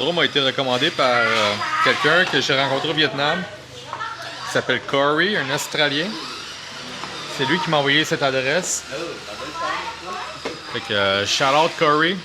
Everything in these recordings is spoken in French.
endroit m'a été recommandé par quelqu'un que j'ai rencontré au Vietnam. Il s'appelle Corey, un Australien. C'est lui qui m'a envoyé cette adresse. Fait que shout out Corey.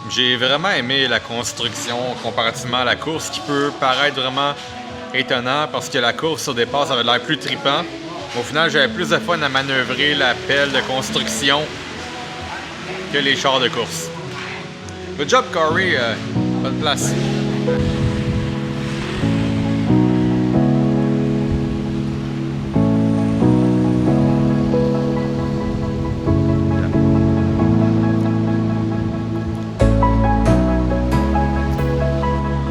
J'ai vraiment aimé la construction comparativement à la course, qui peut paraître vraiment étonnant parce que la course au départ ça avait l'air plus trippant. Au final, j'avais plus de fun à manœuvrer la pelle de construction que les chars de course. Good job, Corey. Bonne place.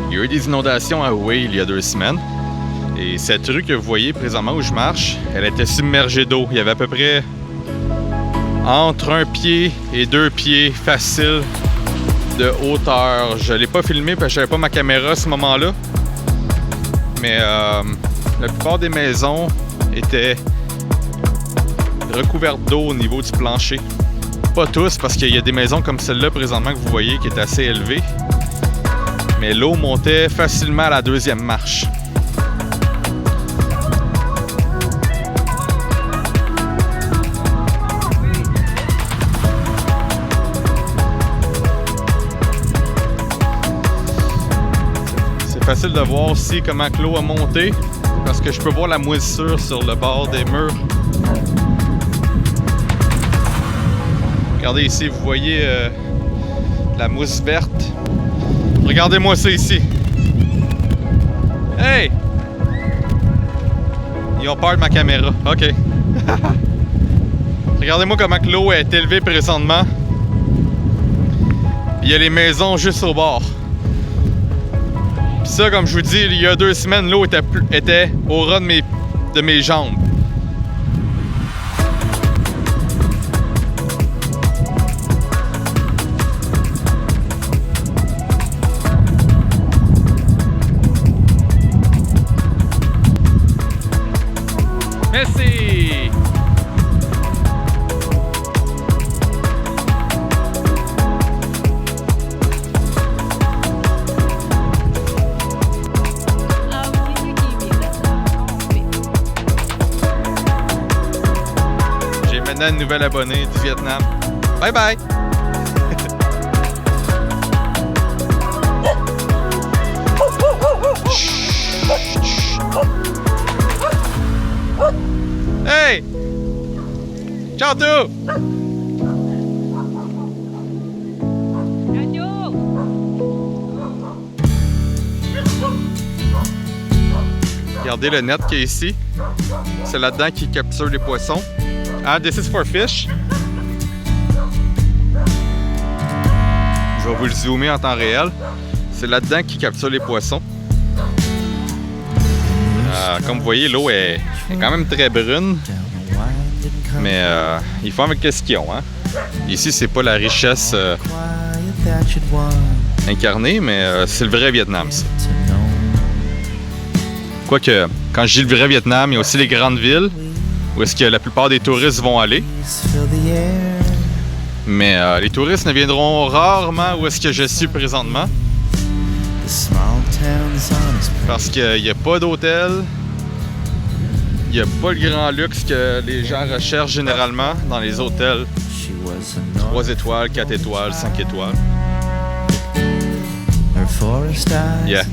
Il y a eu des inondations à Hue il y a 2 semaines. Et cette rue que vous voyez présentement où je marche, elle était submergée d'eau. Il y avait à peu près entre 1 pied et 2 pieds facile de hauteur. Je ne l'ai pas filmé parce que je n'avais pas ma caméra à ce moment-là. Mais la plupart des maisons étaient recouvertes d'eau au niveau du plancher. Pas tous, parce qu'il y a des maisons comme celle-là présentement que vous voyez qui est assez élevée. Mais l'eau montait facilement à la 2e marche. C'est facile de voir aussi comment l'eau a monté parce que je peux voir la moisissure sur le bord des murs. Regardez ici, vous voyez la mousse verte. Regardez-moi ça ici. Hey! Ils ont peur de ma caméra. OK. Regardez-moi comment l'eau est élevée présentement. Il y a les maisons juste au bord. Puis ça, comme je vous dis, il y a 2 semaines, l'eau était au ras de mes jambes. Merci! J'ai maintenant une nouvelle abonnée du Vietnam. Bye bye! Hey! Ciao tout! Regardez le net qui est ici. C'est là-dedans qu'ils capturent les poissons. Ah, this is for fish. Je vais vous le zoomer en temps réel. C'est là-dedans qu'ils capturent les poissons. Comme vous voyez, l'eau est quand même très brune. Mais ils font avec ce qu'ils ont. Hein? Ici, c'est pas la richesse incarnée, mais c'est le vrai Vietnam, ça. Quoique, quand je dis le vrai Vietnam, il y a aussi les grandes villes où est-ce que la plupart des touristes vont aller. Mais les touristes ne viendront rarement où est-ce que je suis présentement. Parce qu'il n'y a pas d'hôtel, Il n'y a pas le grand luxe que les gens recherchent généralement dans les hôtels. 3 étoiles, 4 étoiles, 5 étoiles. Yeah.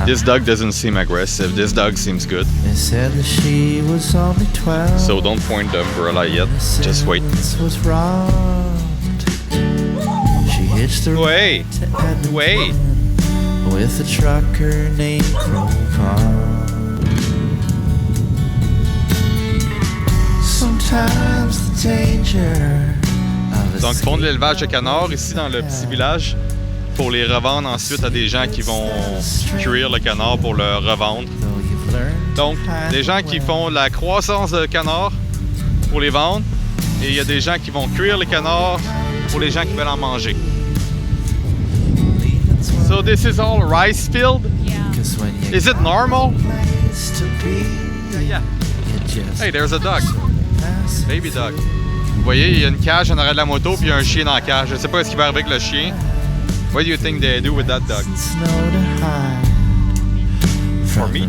This dog doesn't seem aggressive. This dog seems good. So don't point the umbrella yet. Just wait. Wait. Wait. With a trucker named Crowbar. Sometimes the danger. Donc, ils font de l'élevage de canards ici dans le petit village pour les revendre ensuite à des gens qui vont cuire le canard pour le revendre. Donc, des gens qui font la croissance de canards pour les vendre et il y a des gens qui vont cuire les canards pour les gens qui veulent en manger. So this is all rice field? Yeah. Is it normal? Yeah. Hey, there's a dog. Baby dog. Vous voyez, il y a une cage en arrière de la moto puis il y a un chien dans la cage. Je sais pas ce qui va arriver avec le chien. What do you think they do with that dog? For me?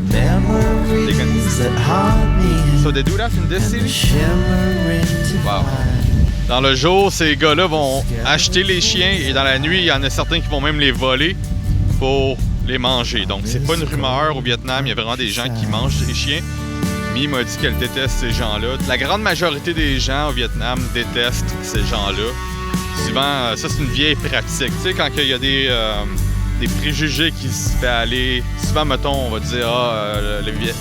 So they do that in this city? Wow. Dans le jour, ces gars-là vont acheter les chiens et dans la nuit, il y en a certains qui vont même les voler pour les manger. Donc, c'est pas une rumeur au Vietnam, il y a vraiment des gens qui mangent des chiens. Mi m'a dit qu'elle déteste ces gens-là. La grande majorité des gens au Vietnam détestent ces gens-là. Souvent, ça c'est une vieille pratique. Tu sais, quand il y a des préjugés qui se fait aller, souvent, mettons, on va dire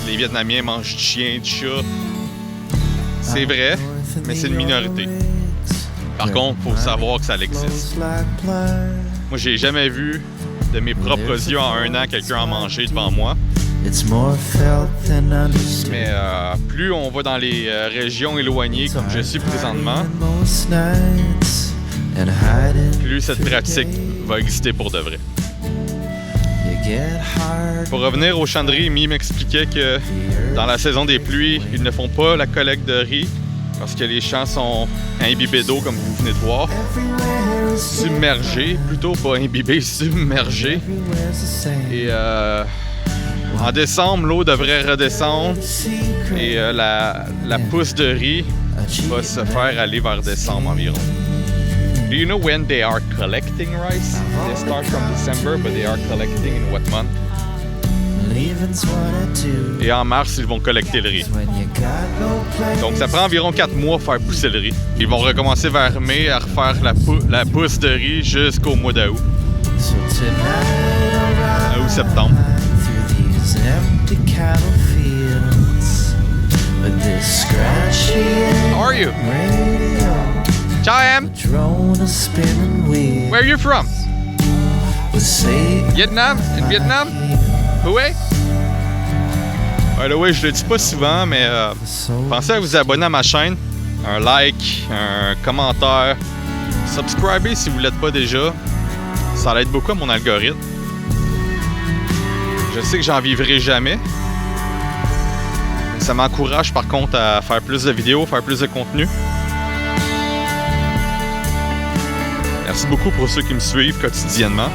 les Vietnamiens mangent du chien, du chat. C'est vrai, mais c'est une minorité. Par contre, il faut savoir que ça existe. Moi, j'ai jamais vu de mes propres yeux en 1 an quelqu'un en manger devant moi. Mais plus on va dans les régions éloignées, comme je suis présentement, plus cette pratique va exister pour de vrai. Pour revenir aux chanderies, Mi m'expliquait que dans la saison des pluies, ils ne font pas la collecte de riz parce que les champs sont imbibés d'eau, comme vous venez de voir. Submergés, plutôt pas imbibés, submergés. Et en décembre, l'eau devrait redescendre et la pousse de riz va se faire aller vers décembre environ. Do you know when they are collecting rice? They start from December, but they are collecting in what month? Et en mars, ils vont collecter le riz. Donc, ça prend environ 4 mois pour faire pousser le riz. Ils vont recommencer vers mai à refaire la pousse de riz jusqu'au mois d'août. Août-septembre. How are you? Cham? Where are you from? Vietnam? In Vietnam? Hue? By the way, je le dis pas souvent, mais pensez à vous abonner à ma chaîne. Un like, un commentaire. Subscribez si vous ne l'êtes pas déjà. Ça aide beaucoup à mon algorithme. Je sais que j'en vivrai jamais. Ça m'encourage par contre à faire plus de vidéos, faire plus de contenu. Merci beaucoup pour ceux qui me suivent quotidiennement.